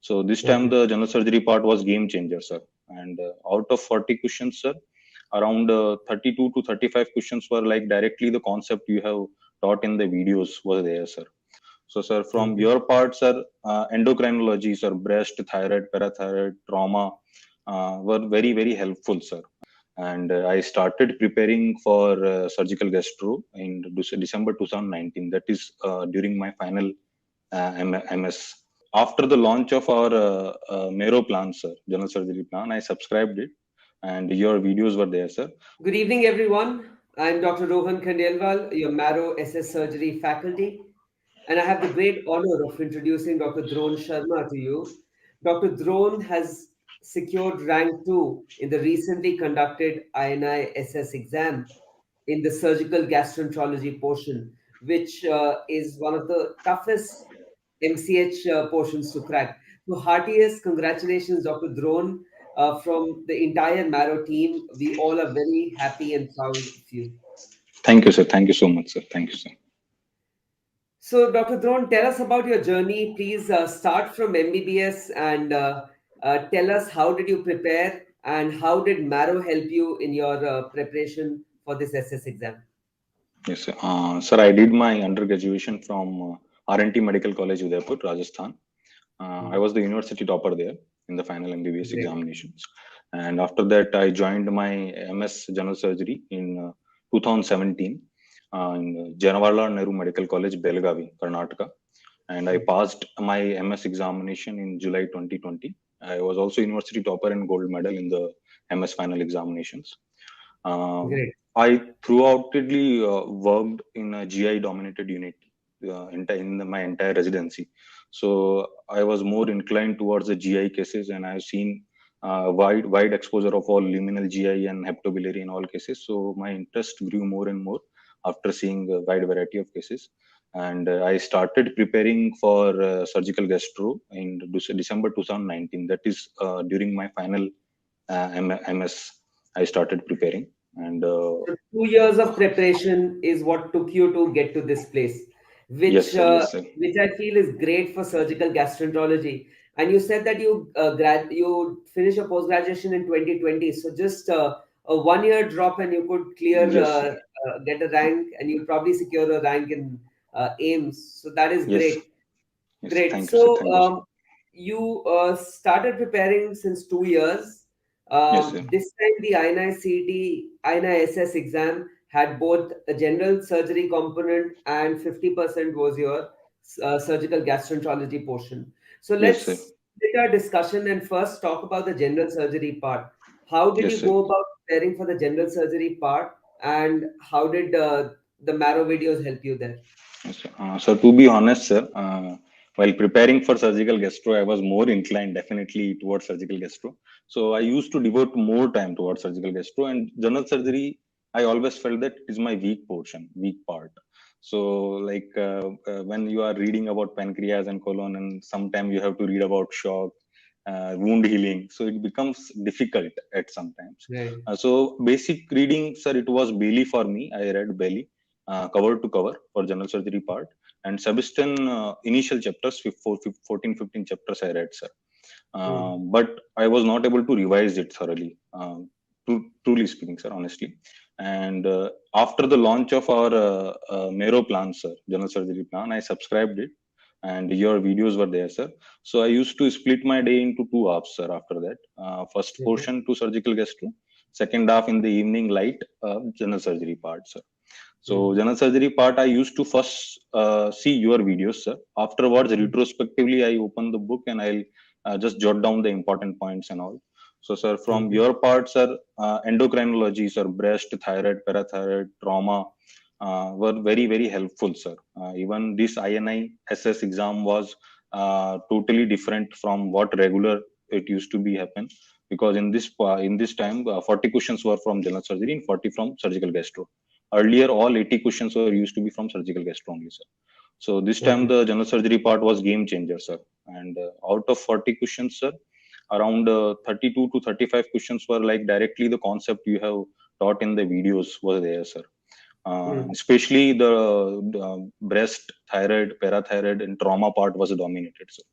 So this time the general surgery part was game changer, sir. And out of 40 questions, sir, around 32 to 35 questions were like directly the concept you have taught in the videos was there, sir. So, sir, from your part, sir, endocrinology, sir, breast, thyroid, parathyroid, trauma were very, very helpful, sir. And I started preparing for surgical gastro in December 2019. That is during my final MS. After the launch of our Marrow plan, sir, general surgery plan, I subscribed it, and your videos were there, sir. Good evening, everyone. I'm Dr. Rohan Khandelwal, your Marrow SS Surgery faculty, and I have the great honor of introducing Dr. Dron Sharma to you. Dr. Dron has secured rank 2 in the recently conducted INI-SS exam in the surgical gastroenterology portion, which is one of the toughest MCH portions to crack. So, heartiest congratulations, Dr. Dron, from the entire Marrow team. We all are very happy and proud of you. Thank you, sir. Thank you so much, sir. Thank you, sir. So, Dr. Dron, tell us about your journey. Please start from MBBS and tell us how did you prepare and how did Marrow help you in your preparation for this SS exam? Yes, sir. Sir, I did my undergraduation from R&T Medical College, Udaipur, Rajasthan. I was the university topper there in the final MBBS Great. examinations. And after that, I joined my MS General Surgery in 2017 in Jawaharlal Nehru Medical College, Belgavi, Karnataka. And I passed my MS examination in July 2020. I was also university topper and gold medal in the MS final examinations. Um, Great. I throughoutly worked in a GI dominated unit my entire residency. So I was more inclined towards the GI cases, and I've seen wide exposure of all luminal GI and hepatobiliary in all cases. So my interest grew more and more after seeing a wide variety of cases. And I started preparing for surgical gastro in December 2019. That is during my final MS. I started preparing, and So 2 years of preparation is what took you to get to this place, yes, which sir. Yes, sir. which I feel is great for surgical gastroenterology. And you said that you finished your post graduation in 2020, so just a 1 year drop and you could clear Yes, sir. get a rank, and you'll probably secure a rank in AIIMS. So that is Yes, great. yes. Great. Thank you, sir. So Thank you, sir. you started preparing since 2 years. Yes, sir. This time the INI-SS exam had both a general surgery component and 50% was your surgical gastroenterology portion. So Yes, sir. let's take our discussion and first talk about the general surgery part. How did Yes, you sir. go about preparing for the general surgery part, and how did the Marrow videos help you there? Yes, sir. So to be honest, sir, while preparing for surgical gastro, I was more inclined definitely towards surgical gastro. So I used to devote more time towards surgical gastro, and general surgery. I always felt that is my weak portion, weak part. So like when you are reading about pancreas and colon, and sometimes you have to read about shock, wound healing, so it becomes difficult at sometimes. Right. So basic reading, sir, it was Bailey for me. I read Bailey cover to cover for general surgery part, and Sebastian initial chapters, 14, 15 chapters I read, sir. Hmm. But I was not able to revise it thoroughly, truly speaking, sir, honestly. And after the launch of our Marrow plan, sir, general surgery plan, I subscribed it, and your videos were there, sir. So I used to split my day into two halves, sir. After that, first Okay. portion to surgical gastro, second half in the evening light general surgery part, sir. So Hmm. general surgery part, I used to first see your videos, sir. Afterwards, Hmm. retrospectively, I open the book and I'll just jot down the important points and all. So, sir, from Okay. your part, sir, endocrinology, sir, breast, thyroid, parathyroid, trauma were very, very helpful, sir. Even this INI SS exam was totally different from what regular it used to be happen, because in this time 40 questions were from general surgery and 40 from surgical gastro. Earlier, all 80 questions were used to be from surgical gastro only, sir. So this time Okay. the general surgery part was game changer, sir. And out of 40 questions, sir, around 32 to 35 questions were like directly the concept you have taught in the videos was there, sir. Hmm. Especially the breast, thyroid, parathyroid, and trauma part was dominated, sir.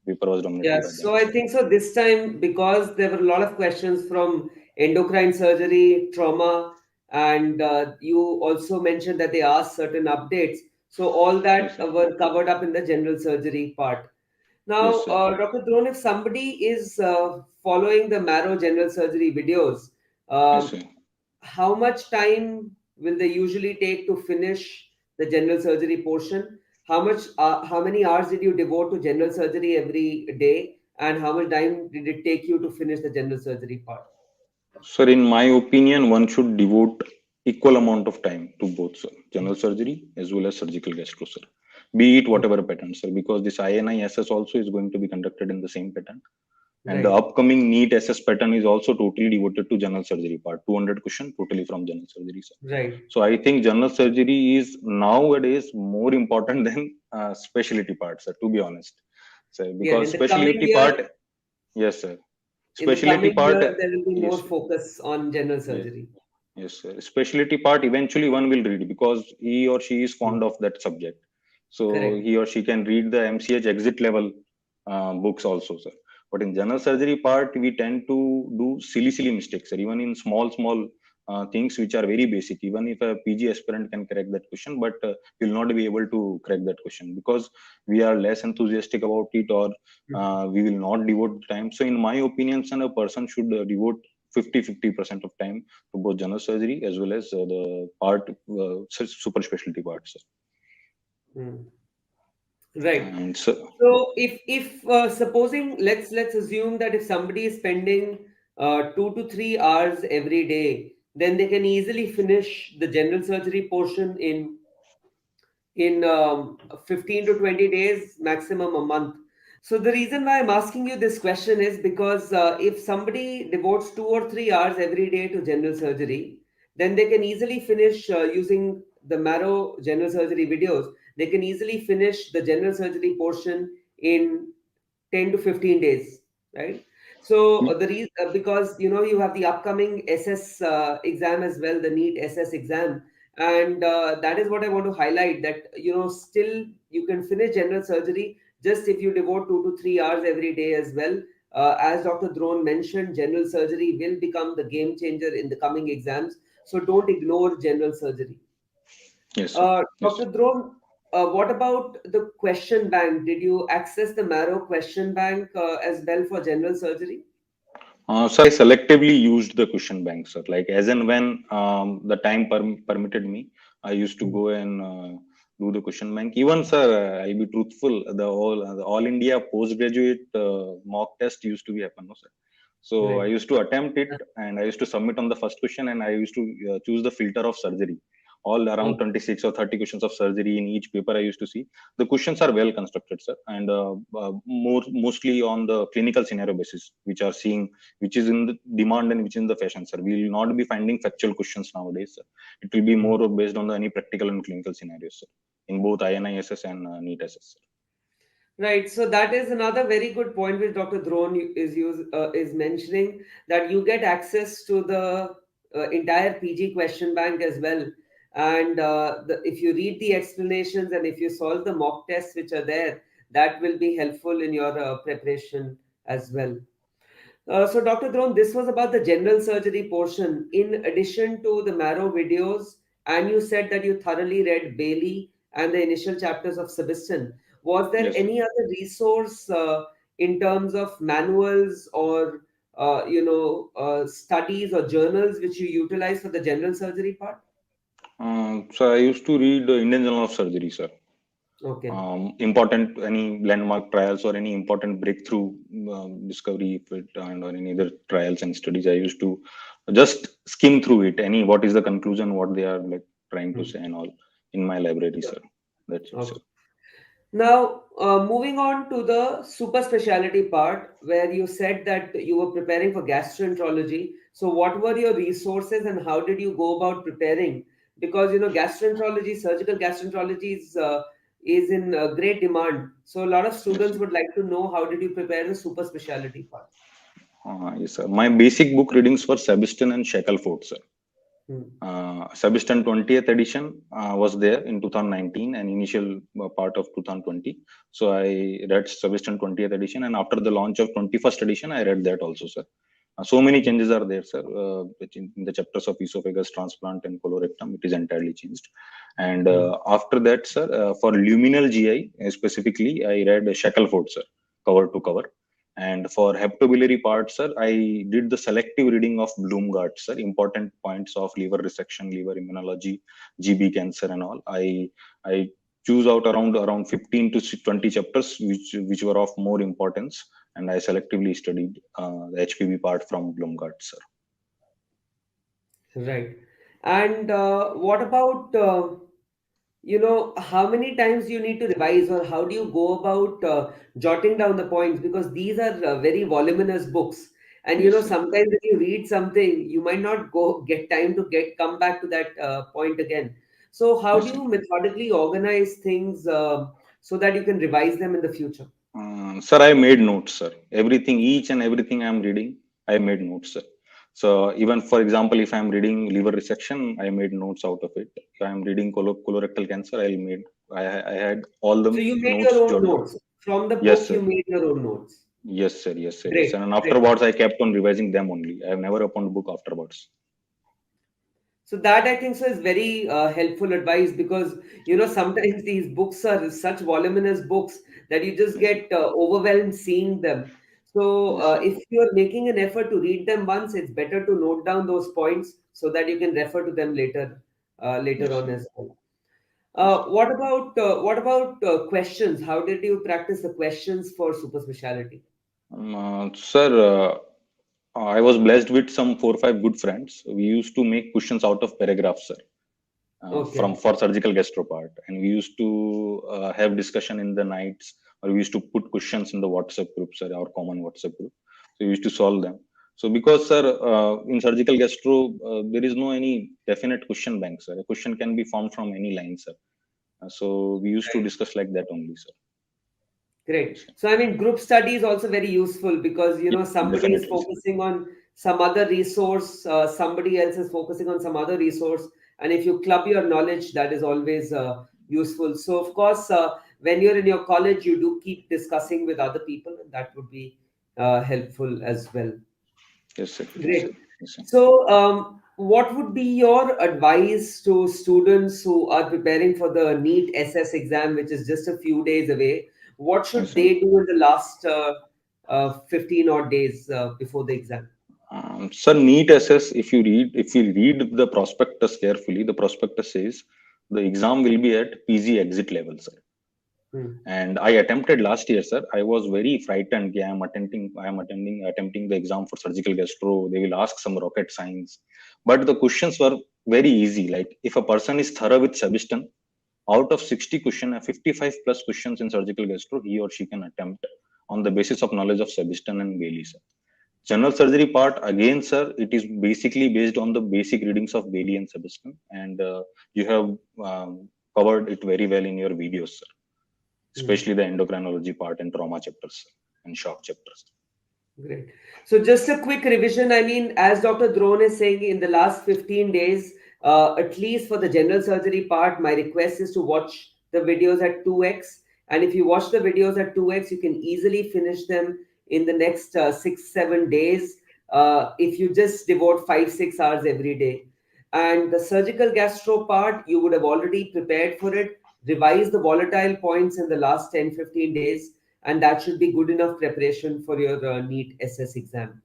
paper was dominated Yeah, by them, so I sir. think so this time because there were a lot of questions from endocrine surgery, trauma, and you also mentioned that they asked certain updates. So all Yes, that sir. were covered up in the general surgery part. Yes, Now, sir. Dr. Dron, if somebody is following the Marrow General Surgery videos, Yes, uh, sir. how much time will they usually take to finish the general surgery portion? How many hours did you devote to general surgery every day, and how much time did it take you to finish the general surgery part? Sir, in my opinion, one should devote equal amount of time to both, sir. General surgery as well as surgical gastro, sir. Be it Okay. whatever pattern, sir, because this INI-SS also is going to be conducted in the same pattern. And the Right, upcoming NEET SS pattern is also totally devoted to general surgery part, 200 question totally from general surgery, sir. right. So I think general surgery is nowadays more important than specialty part, sir, to be honest. So Yeah, because in the coming specialty year, part, yes, sir. in the Specialty coming part, year, there will be more yes, focus on general yes. surgery. Yes, sir. Specialty part eventually one will read because he or she is Hmm. fond of that subject. So Correct. he or she can read the MCH exit level books also, sir. But in general surgery part, we tend to do silly mistakes, sir. Even in small things which are very basic. Even if a PG aspirant can correct that question, but will not be able to correct that question because we are less enthusiastic about it, or Mhm. we will not devote time. So in my opinion, sir, a person should devote 50% of time to both general surgery as well as the part super specialty parts. Hmm. Right. And so So if supposing let's assume that if somebody is spending 2 to 3 hours every day, then they can easily finish the general surgery portion in 15 to 20 days, maximum a month. So the reason why I'm asking you this question is because if somebody devotes 2 or 3 hours every day to general surgery, then they can easily finish using the Marrow General Surgery videos. They can easily finish the general surgery portion in 10 to 15 days, right? So the reason because you have the upcoming SS exam as well, the NEET SS exam, and that is what I want to highlight, that still you can finish general surgery just if you devote 2 to 3 hours every day as well. As Dr. Dron mentioned, general surgery will become the game changer in the coming exams, so don't ignore general surgery. yes, sir. Yes, sir. Dr. Dron, what about the question bank? Did you access the Marrow question bank as well for general surgery? So I selectively used the question bank, sir. Like as and when the time permitted me, I used to go and do the question bank. Even, sir, I'll be truthful. The all India postgraduate mock test used to be happen, no, sir. So I Right. used to attempt it, and I used to submit on the first question, and I used to choose the filter of surgery. All around Okay. 26 or 30 questions of surgery in each paper I used to see. The questions are well constructed, sir, and mostly on the clinical scenario basis, which is in the demand and which is in the fashion, sir. We will not be finding factual questions nowadays, sir. It will be Mhm. more based on the any practical and clinical scenarios, sir, in both INI-SS and NEET SS, sir. Right. So that is another very good point which Dr. Dron is mentioning, that you get access to the entire PG question bank as well. And if you read the explanations and if you solve the mock tests which are there, that will be helpful in your preparation as well. So, Dr. Dron, this was about the general surgery portion. In addition to the Marrow videos, and you said that you thoroughly read Bailey and the initial chapters of Sebastian. Was there Yes, sir. any other resource in terms of manuals or studies or journals which you utilize for the general surgery part? So I used to read the Indian Journal of Surgery, sir. Okay. Important any landmark trials or any important breakthrough discovery, if it, and or any other trials and studies, I used to just skim through it. Any what is the conclusion, what they are like trying to Hmm. say, and all in my library, Sure. sir. That's it, sir. Okay. Now, moving on to the super specialty part, where you said that you were preparing for gastroenterology. So, what were your resources and how did you go about preparing? Because gastroenterology, surgical gastroenterology is in great demand. So, a lot of Yes, students sir. would like to know how did you prepare the super specialty part? Yes, sir. My basic book readings were Sebastian and Shackelford, sir. Hmm. Subsistent 20th edition was there in 2019 and initial part of 2020. So I read Subsistent 20th edition, and after the launch of 21st edition, I read that also, sir. So many changes are there, sir. Which in the chapters of esophagus, transplant, and colorectum, it is entirely changed. And Hmm. after that, sir, for luminal GI specifically, I read Shackelford, sir, cover to cover. And for hepatobiliary part, sir, I did the selective reading of Bloomgart, sir, important points of liver resection, liver immunology, GB cancer, and all. I choose out around 15 to 20 chapters which were of more importance, and I selectively studied the HPV part from Bloomgart, sir. Right. And what about, how many times you need to revise, or how do you go about jotting down the points? Because these are very voluminous books. And, Yes, sir. sometimes if you read something, you might not get time to come back to that point again. So how Yes, do sir. you methodically organize things so that you can revise them in the future? Sir, I made notes, sir. Everything, each and everything I'm reading, I made notes, sir. So even for example, if I'm reading liver resection, I made notes out of it. If I'm reading colorectal cancer, I had all the So you made notes your own jotted down. notes. From the Yes, book, sir. you made your own notes. Yes, sir. Yes, sir. Yes, Great, sir. And great. afterwards, I kept on revising them only. I have never opened book afterwards. So that I think so is very helpful advice, because sometimes these books are such voluminous books that you just Yes, sir. get overwhelmed seeing them. So Yes, sir. if you are making an effort to read them once, it's better to note down those points so that you can refer to them later Yes, on sir. as well. Yes, sir. What about questions? How did you practice the questions for super specialty? Sir, I was blessed with some 4 or 5 good friends. We used to make questions out of paragraphs, sir, from Okay, for surgical gastro part, and we used to have discussion in the nights, or we used to put questions in the WhatsApp group, sir, our common WhatsApp group. So we used to solve them. So because, sir, in surgical gastro, there is no any definite question bank, sir. A question can be formed from any line, sir. So we used to right. discuss like that only, sir. Great. Yes, sir. So, I mean, group study is also very useful because, Yeah, somebody is definitely, sir. focusing on some other resource, somebody else is focusing on some other resource. And if you club your knowledge, that is always useful. So, of course, when you're in your college, you do keep discussing with other people, and that would be helpful as well. Yes, sir. Yes, sir. Great. Yes, sir. So, what would be your advice to students who are preparing for the NEET SS exam, which is just a few days away? What Yes, should sir. they do in the last 15 odd days before the exam? Sir, NEET SS, if you read the prospectus carefully, the prospectus says the exam will be at PG exit level, sir. Hmm. And I attempted last year, sir. I was very frightened. Yeah, attempting the exam for surgical gastro. They will ask some rocket science, but the questions were very easy. Like if a person is thorough with subsystem, out of 60 questions, 55 plus questions in surgical gastro, he or she can attempt on the basis of knowledge of subsystem and Bailey, sir. General surgery part, again, sir, it is basically based on the basic readings of Bailey and Sebastian, and you have covered it very well in your videos, sir, Hmm. especially the endocrinology part and trauma chapters and shock chapters. Great. So just a quick revision. I mean, as Dr. Dron is saying, in the last 15 days, at least for the general surgery part, my request is to watch the videos at 2x. And if you watch the videos at 2x, you can easily finish them in the next 6, 7 days if you just devote 5, 6 hours every day. And the surgical gastro part, you would have already prepared for it, revise the volatile points in the last 10, 15 days, and that should be good enough preparation for your NEET SS exam.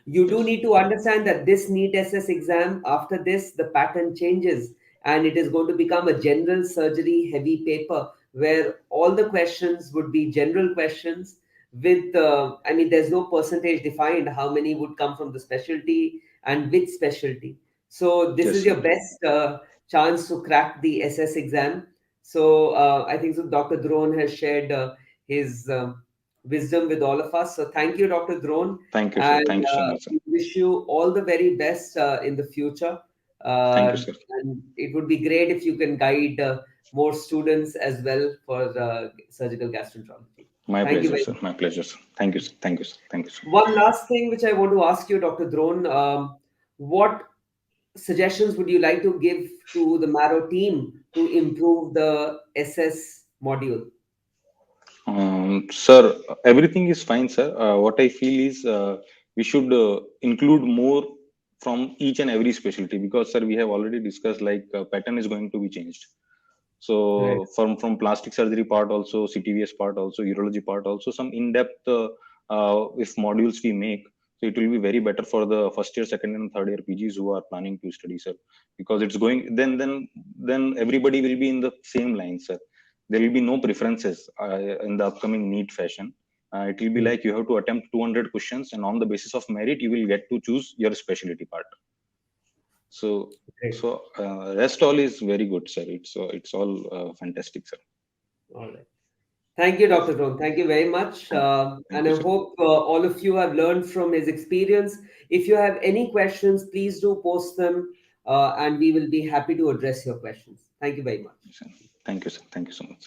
You do Yes, need to understand that this NEET SS exam, after this, the pattern changes and it is going to become a general surgery heavy paper where all the questions would be general questions with, I mean, there's no percentage defined how many would come from the specialty and which specialty. So this yes, is sir. your best chance to crack the SS exam. So I think so Dr. Dron has shared his wisdom with all of us. So thank you, Dr. Dron, Thank you, sir. and Thank you so much, sir. we wish you all the very best in the future. Thank you, sir. And it would be great if you can guide more students as well for surgical gastroenterology. My Thank you pleasure, very sir. much. My pleasure, sir. Thank you, sir. Thank you, sir. Thank you, sir. One last thing which I want to ask you, Dr. Dron, what suggestions would you like to give to the Marrow team to improve the SS module? Sir, everything is fine, sir. What I feel is we should include more from each and every specialty because, sir, we have already discussed like pattern is going to be changed. Right. So from plastic surgery part also, CTVS part also, urology part also, some in-depth if modules we make, so it will be very better for the first year, second and third year PGs who are planning to study, sir, because it's going then everybody will be in the same line, sir. There will be no preferences in the upcoming NEET fashion. It will be Mm. like you have to attempt 200 questions, and on the basis of merit, you will get to choose your specialty part. So, Great. so rest all is very good, sir. It's all fantastic, sir. All right. Thank you, Dr. Dron. Thank you very much. Thank, thank And you, I sir. hope all of you have learned from his experience. If you have any questions, please do post them, and we will be happy to address your questions. Thank you very much. Thank you, sir. Thank you so much.